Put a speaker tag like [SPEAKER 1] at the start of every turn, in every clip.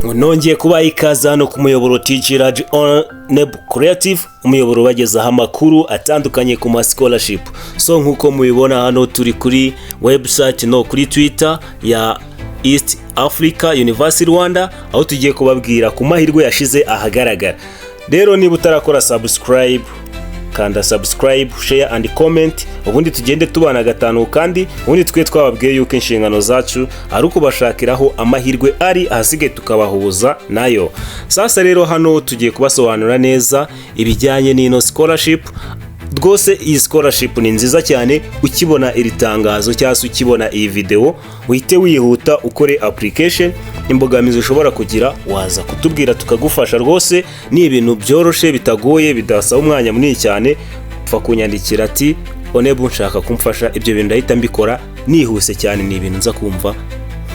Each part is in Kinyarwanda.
[SPEAKER 1] Nongeye kuba ikaze hano ku muyoboro Teaching on Niba Creative, umuyoboro bagezaho amakuru atandukanye ku ma scholarship. So nkuko mubibona hano turi kuri website no kuri Twitter ya East Africa University Rwanda, aho tugiye kubabwira ku mahirwe yashize ahagaragara. Rero niba utarakora subscribe, kanda subscribe, share and comment, ubundi tugende tubana gatanu, kandi ubundi twe twababwiye yuko inshingano zacu ari ukubashakiraho amahirwe ari ahasige tukabahuza nayo. Sasa rero hano tugiye kubasobanura neza ibijyanye n'ino scholarship. Rwose iyi scholarship ni nziza cyane. Ukibona iri tangazo cyangwa se ukibona iyi video, uhite wihuta ukore application. Imbogamizi ushobora kugira waza kutubwira tukagufasha. Rwose ni ibintu byoroshe bitagoye bidasaba umwanya munini cyane. Pfa kunyandikira ati Onebu nshaka kumfasha, ibyo bintu ndahita mbikora nihuse cyane. Ni ibintu nza kumva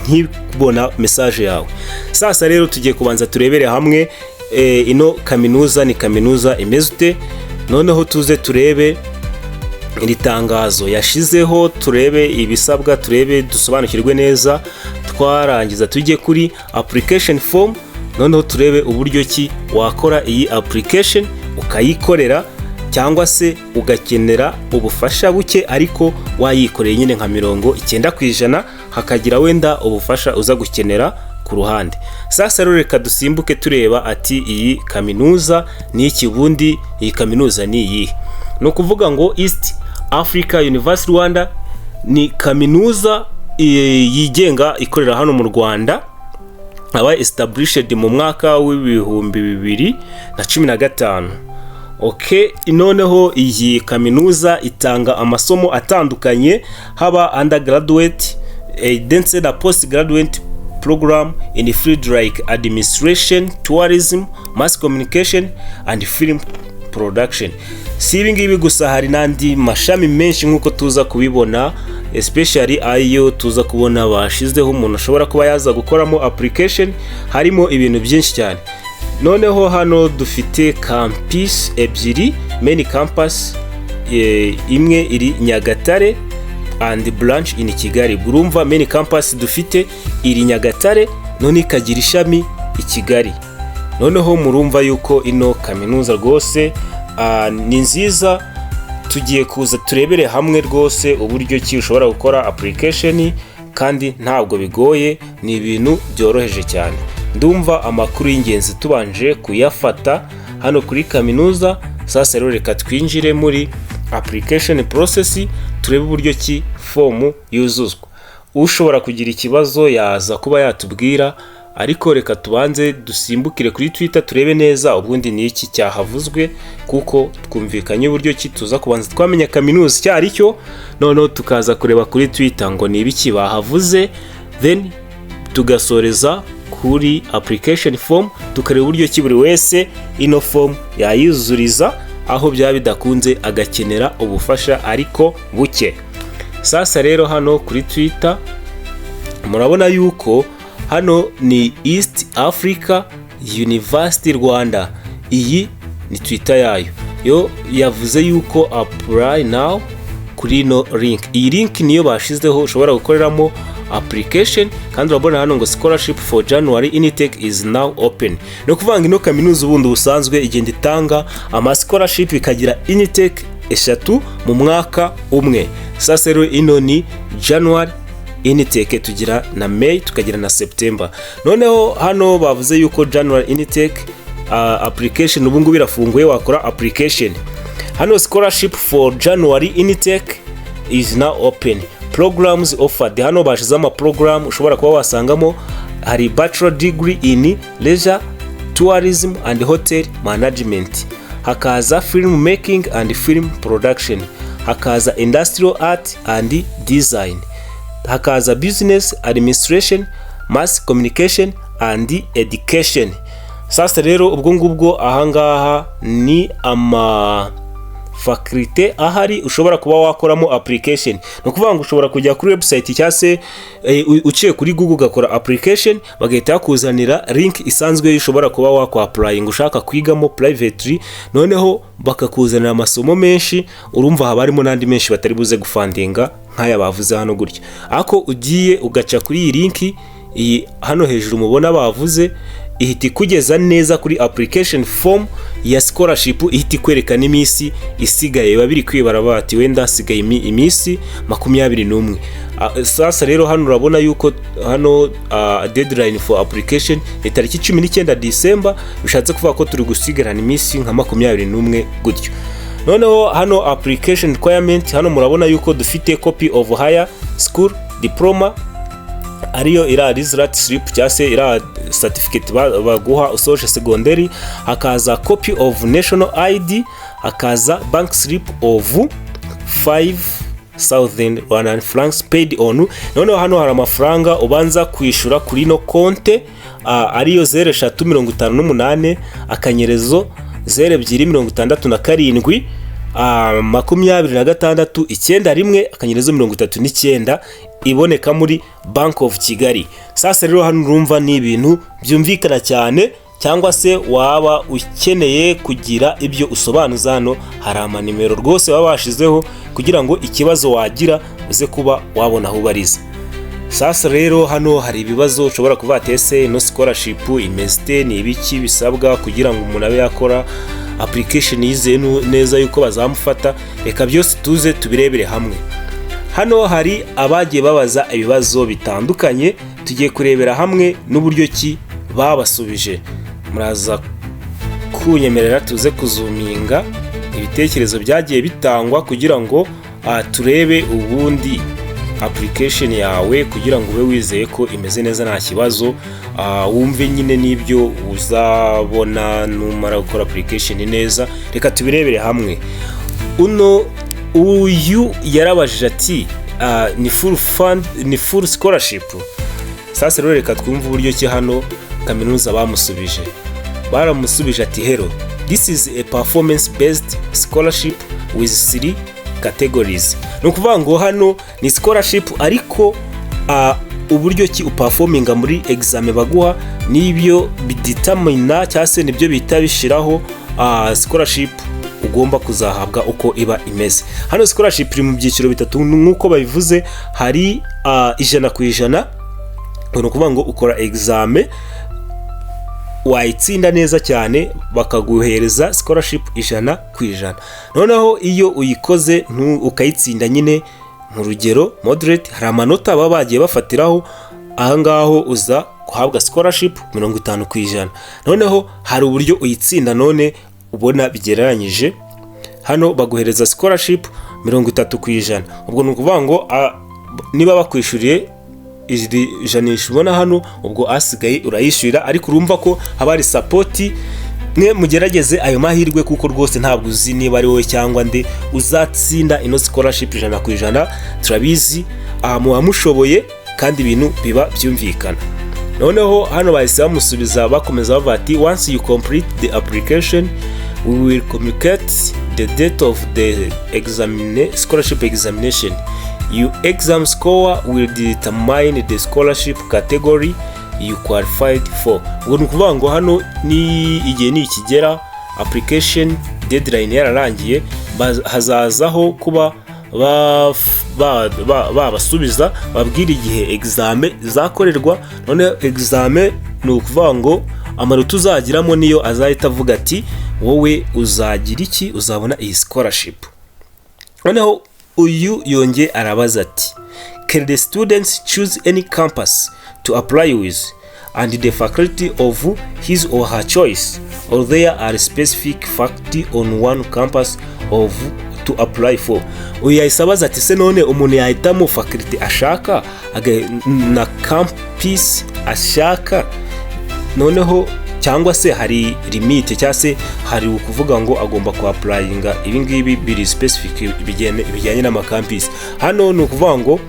[SPEAKER 1] nkibona message yawe. Sasa rero tugiye kubanza turebere hamwe ino kaminuza ni kaminuza imeze ute. Noneho tuze turebe iri tangazo yashizeho, turebe ibisabwa, turebe dusobanukirwe neza. Twarangiza tujye kuri application form, noneho turebe uburyo ki wakora iyi application ukayikorera, cyangwa se ugakenera ubufasha buke ariko wayikoreye nyine nka 90%, hakagira wenda ubufasha uza gukenera ku ruhande. Sasa rero reka dusimbuke tureba ati iyi kaminuza ni iki, bundi iyi kaminuza ni iyi. No kuvuga ngo East Africa University Rwanda ni kaminuza yigenga ikorera hano mu Rwanda, aba established mu mwaka w'ibihumbi 2015. Okay, noneho iyi kaminuza itanga amasomo atandukanye, haba undergraduate, dense na postgraduate program in the field like administration, tourism, mass communication and film production. Si ibi ngibi gusa, hari nandi mashami menshi nkuko tuza kubibona, especially ayo tuza kubona bashizeho umuntu ashobora kuba yaza gukoramo application. Harimo ibintu byinshi cyane. Noneho hano dufite campus ebyiri, main campus imwe iri Nyagatare and branch in Kigali. Urumva main campus dufite iri Nyagatare, none ikagira ishami i Kigali. Noneho murumva yuko ino kaminuza rwose ni nziza. Tugiye kuza turebere hamwe rwose uburyo ki ushobora gukora application, kandi ntabwo bigoye, ni ibintu byoroheje cyane. Ndumva amakuru y'ingenzi tubanje kuyafata hano kuri kaminuza. Sasa rero reka twinjire muri application process, turebe uburyo ki form yuzuzwa. Ushobora kugira ikibazo yaza kuba yatubwira, ariko reka tubanze dusimbukire kuri Twitter turebe neza ubundi ni iki cyahavuzwe, kuko twumvikanye uburyo ki tuza kubanza twamenya kaminuza cyari cyo, noneho tukaza kureba kuri Twitter ngo ni ibiki bahavuze, then tugasoreza kuri application form tukareba uburyo ki buri wese ino form yayuzuriza, aho byaba bidakunze agakenera ubufasha ariko buke. Sasa rero hano kuri Twitter murabona yuko hano ni East Africa University Rwanda. Iyi ni Twitter yayo. Yo yavuze yuko apply now kuri no link. Iyi link niyo bashizeho ushobora gukoreramo application, kandi urabona hano ngo scholarship for January intake is now open. No kuvanga ino kaminuza ubundi busanzwe igenda itanga ama scholarship ikagira intake eshatu mu mwaka umwe. Sasa rero ino ni January intake, tugira na May, tukagira na September. Noneho hano bavuze yuko January intake application ubu ngubu birafunguye, wakora application. Hano scholarship for January intake is now open. Programs offered, hano bashize ama program ushobora kuba wasangamo. Hari bachelor degree in leisure, tourism and hotel management, hakaza film making and film production, hakaza industrial art and design, hakaza business administration, mass communication and education. Sasa rero ubwo ngubwo ahangaha ni ama faculty ahari ushobora kuba wakoramo application. No kuvuga ngo ushobora kujya kuri website cyase uciye kuri Google gakora application, bagahita yakuzanira link isanzwe ushobora kuba wako applying ushaka kwigamo privately, noneho bakakuzanira amasomo menshi. Urumva haba harimo nandi menshi batari buze gufundinga nk'aya bavuze hano gutya. Ako ugiye ugaca kuri iyi link iyi hano hejuru mubona bavuze ihita ikugeza neza kuri application form ya scholarship, ihita ikwerekana iminsi isigaye, babiri kwibara bati wenda hasigaye iminsi 21. Sasa rero hano urabona yuko hano deadline for application ni tariki 19 December, bishatse kuvuga ko turi gusigarana iminsi nka 21 gutyo. Noneho hano application requirement, hano murabona yuko dufite copy of higher school diploma, ariyo ira result slip cyangwa se ira certificate baguha usoje secondary, hakaza copy of national ID, hakaza bank slip of 5,100 francs paid on. Noneho hano hari amafaranga ubanza kwishura kuri no konte ariyo 0358 akanyerezo 0267 26 akanyerezo 39 iboneka muri Bank of Kigali. Sasa rero hano urumva ni ibintu byumvikana cyane, cyangwa se waba ukeneye kugira ibyo usobanuza, hano hari amanimero rwose baba bashizeho kugira ngo ikibazo wagira uze kuba wabona aho ubariza. Sasa rero hano hari ibibazo ushobora kuvuga ati ese no scholarship imeze ni ibiki bisabwa kugira ngo umuntu abe yakora application yize neza yuko bazamufata. Reka byose tuze tubirebere hamwe. Hano hari abagiye babaza ibibazo bitandukanye, tugiye kurebera hamwe n'uburyo ki babasubije. Muraza kunyemerera tuze kuzuminga ibitekerezo byagiye bitangwa kugira ngo turebe ubundi application yawe kugira ngo ube wizeye ko imeze neza nta kibazo, wumve nyine n'ibyo uzabona numara gukora application neza. Reka tubirebere hamwe. Uyu yarabajije ati ni full fund, ni full scholarship. Sasa rero reka twumve uburyo ki hano kaminuza bamusubije. Baramusubije ati hello, this is a performance based scholarship with 3 categories. No kuvuga ngo hano ni scholarship ariko uburyo ki uperforminga muri exam baguha nibyo bidetermina cyangwa se nibyo bita bishiraho scholarship ugomba kuzahabwa uko iba imeze. Hano scholarship iri mu byiciro bitatu nkuko babivuze, hari 100%. No kuvuga ngo ukora exam wayitsinda neza cyane bakaguhereza scholarship 100%. Noneho iyo uyikoze ukayitsinda nyine mu rugero moderate, hari amanota baba bagiye bafatiraho, ahangaho uza guhabwa scholarship 50%. Noneho hari uburyo uyitsinda none ubona bigereranyije, hano baguhereza scholarship 30%. Ubwo ni ukuvuga ngo niba bakwishuriye ijanisha ubona hano, ubwo asigaye urayishurira, ariko urumva ko haba hari support. Mwe mugerageze ayo mahirwe kuko rwose ntabwo uzi niba ari wowe cyangwa nde uzatsinda ino scholarship 100%. Turabizi muba mushoboye kandi ibintu biba byumvikana. Noneho hano bahise bamusubiza bakomeza bavuga ati once you complete the application we will communicate the date of the scholarship examination. Your exam score will determine the scholarship category you qualified for. Ubwo nukuvuga ngo hano ni igihe ni ikigera application deadline yararangiye, hazazaho kuba babasubiza babwira igihe exam zakorerwa. None exam ni ukuvuga ngo amanota uzagiramo niyo azahita avuga ati wowe uzagira iki, uzabona iyi scholarship. Noneho uyu yonge arabaza ati can the students choose any campus to apply with and the faculty of his or her choice, or there are specific faculty on one campus of to apply for. Uyu yahise abaza ati se none umuntu yahitamo faculty ashaka na campus ashaka, noneho cyangwa se hari limit cyangwa se hari ukuvuga ngo agomba ku applyinga ibi ngibi biri specific bijyanye n'ama campus. Hano ni ukuvuga ngo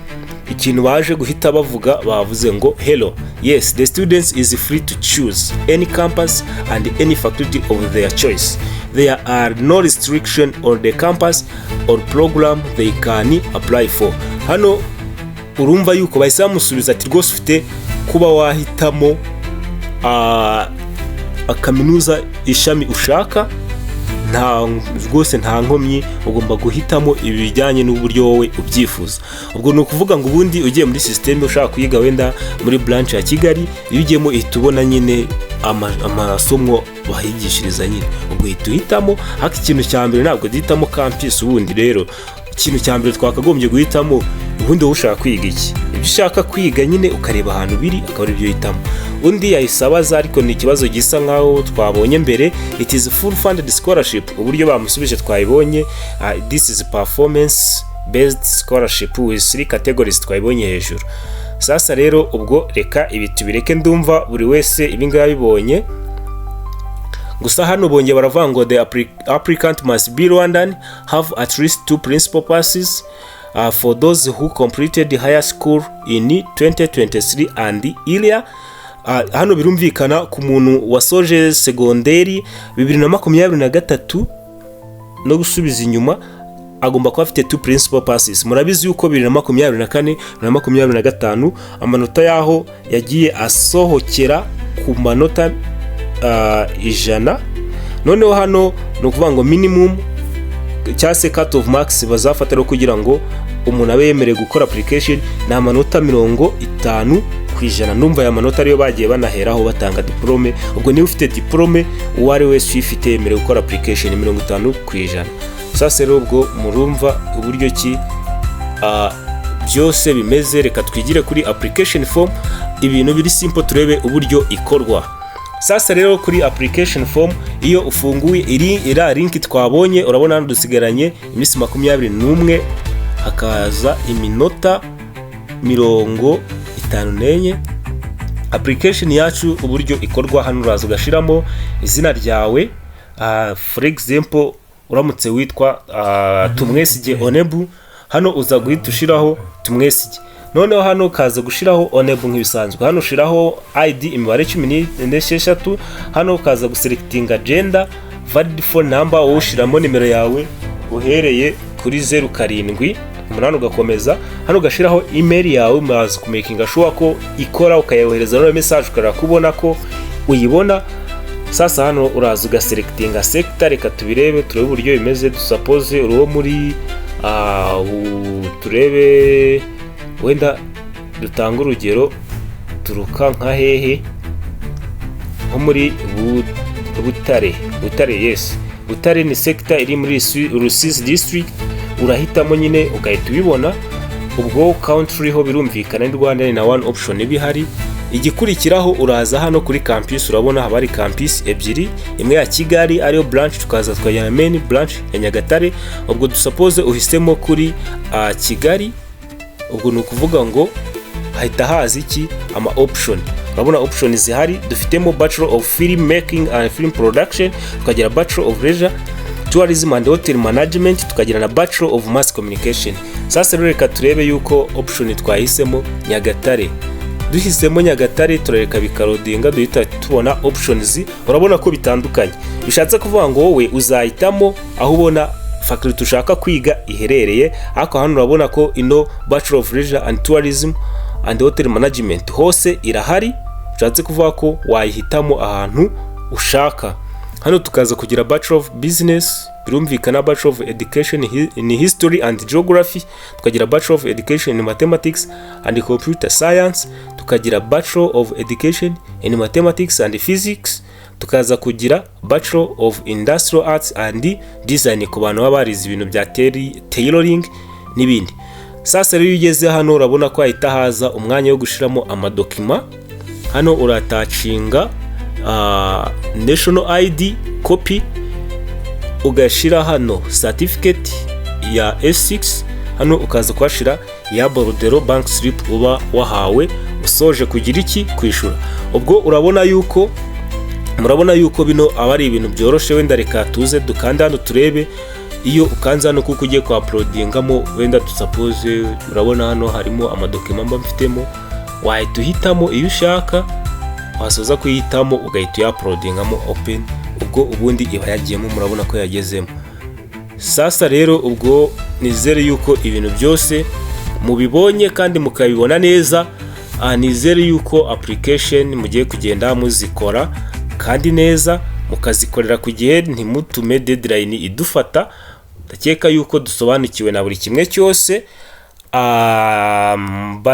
[SPEAKER 1] ikintu baje guhita bavuga bavuze ngo hello, yes, the students is free to choose any campus and any faculty of their choice. There are no restriction on the campus or program they can apply for. Hano urumva yuko bahise bamusubiza ati rwose ufite kuba wahitamo akaminuza ishami ushaka rwose nta nkomyi, ugomba guhitamo ibijyanye n'uburyo wowe ubyifuza. Ubwo ni ukuvuga ngo ubundi ugiye muri system ushaka kuyiga wenda muri branch ya Kigali, iyo ugiyemo ihita ubona nyine amasomo bahigishiriza nyine, ubwo uhita uhitamo. Ariko ikintu cya mbere ntabwo duhitamo campus. Ubundi rero ikintu cya mbere twakagombye guhitamo ubundi wowe ushaka kwiga iki, ibyo ushaka kwiga nyine ukareba ahantu biri akaba ari byo uhitamo. Undi yahisabaza, ariko ni ikibazo gisa nkaho twabonye mbere, it is full funded scholarship. Uburyo bamusubije twayibonye, this is performance based scholarship with 3 categories twayibonye hejuru. Sasa rero ubwo reka ibi tubireke, ndumva buri wese ibi ngaba bibonye. Gusa hano bongeye baravuga ngo the applicant must be Rwandan, have at least 2 principal passes for those who completed higher school in 2023 and earlier. Hano birumvikana ku muntu wasoje segonderi 2023 no gusubiza inyuma agomba kuba afite 2 principal passes. Murabizi yuko 2024 na 2025 amanota yaho yagiye asohokera ku manota 100. Noneho hano no kuvuga ngo minimum cyase cut of marks bazafatira kugira ngo umuntu abe yemerewe gukora application na amanota 50%. Numva ya manota ariyo bagiye banaheraho batanga diplome. Ubwo niba ufite diplome uwari wese uyifite yemerewe gukora application 50%. Sasa rero ubwo murumva uburyo ki byose bimeze. Reka twigire kuri application form, ibintu biri simple turebe uburyo ikorwa. Sasa rero kuri application form iyo ufunguye ira link twabonye, urabona hano dusigaranye iminsi 21 hakaza iminota 54. Application yacu uburyo ikorwa, hano uraza ugashiramo izina ryawe, for example uramutse witwa Tumwesige Onebu, hano uza guhita ushiraho Tumwesige. Noneho hano kaza gushiraho Onebu nk'ibisanzwe, hano ushiraho ID imibare 16. Hano kaza guselectinga gender, valid phone number, ushiramo nimero yawe uhereye kuri 07 umunani ugakomeza. Hano ugashiraho email yawe, maze kumakinga sure ko ikora, ukayohereza no message ukara kubona ko uyibona. Sasa hano uraza ugaselectinga sector, reka tubirebe turebe uburyo bimeze. Suppose uruwo muri turebe wenda dutanga urugero turuka nka hehe, nko muri Butare. Yes, Butare ni sector iri muri Rusizi district. Urahitamo nyine ugahita ubibona. Ubwo country ho birumvikana ni Rwanda, ni na one option ibihari. Igikurikiraho uraza hano kuri campus, urabona haba ari campus ebyiri, imwe ya Kigali ariyo branch, tukaza twajyana main branch ya Nyagatare. Ubwo dusuppose uhisemo kuri Kigali. Ubwo ni ukuvuga ngo hahita haza iki ama option. Urabona options zihari, dufitemo Bachelor of Film Making and Film Production, tukagira Bachelor of Leisure Tourism and Hotel Management, tukagira na Bachelor of Mass Communication. Sasa rero reka turebe yuko option twahisemo Nyagatare. Duhisemo Nyagatare turareka bikarodinga, duhita tubona options. Urabona ko bitandukanye, bishatse kuvuga ngo wowe uzahitamo aho ubona faculty ushaka kwiga iherereye. Ariko hano urabona ko ino Bachelor of Leisure and Tourism and Hotel Management hose irahari, bishatse kuvuga ko wayihitamo ahantu ushaka. Hano tukaza kugira Bachelor of Business, birumvikana Bachelor of Education in History and Geography, tukagira Bachelor of Education in Mathematics and Computer Science, tukagira Bachelor of Education in Mathematics and Physics, tukaza kugira Bachelor of Industrial Arts and Design ku bantu babarize ibintu bya tailoring n'ibindi. Sasa rero ugeze hano urabona ko ahita haza umwanya wo gushiramo amadokima. Hano uratacinga national ID copy, ugashira hano certificate ya S6. Hano ukaza kwashira ya bordereau bank slip uba wahawe usoje kugira iki kwishura. Ubwo murabona yuko bino aba ari ibintu byoroshe. Wenda reka tuze dukanda hano turebe. Iyo ukanza hano kuko ugiye kwa uploadingamo, wenda suppose urabona hano harimo amadokima mba mfitemo, wahita uhitamo iyo ushaka, wasoza kuyitamo ugahita ya uploadingamo open. Ubwo ubundi iba yagiyemo, murabona ko yagezemo. Sasa rero ubwo nizere yuko ibintu byose mubibonye kandi mukabibona neza. Nizere yuko application mugiye kugenda muzikora kandi neza,
[SPEAKER 2] mukazikorera ku gihe, ntimutume deadline idufata. Ndakeka yuko dusobanukiwe na buri kimwe cyose.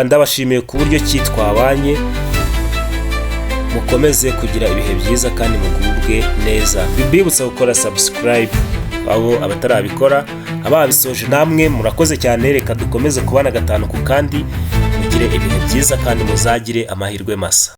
[SPEAKER 2] Ndabashimiye ku buryo twabanye, mukomeze kugira ibihe byiza kandi mugubwe neza. Bibibutsa gukora subscribe abo abatarabikora, ababisoje namwe murakoze cyane. Reka dukomeze kubana gatanu ku kandi, mugire ibihe byiza kandi muzagire amahirwe masa.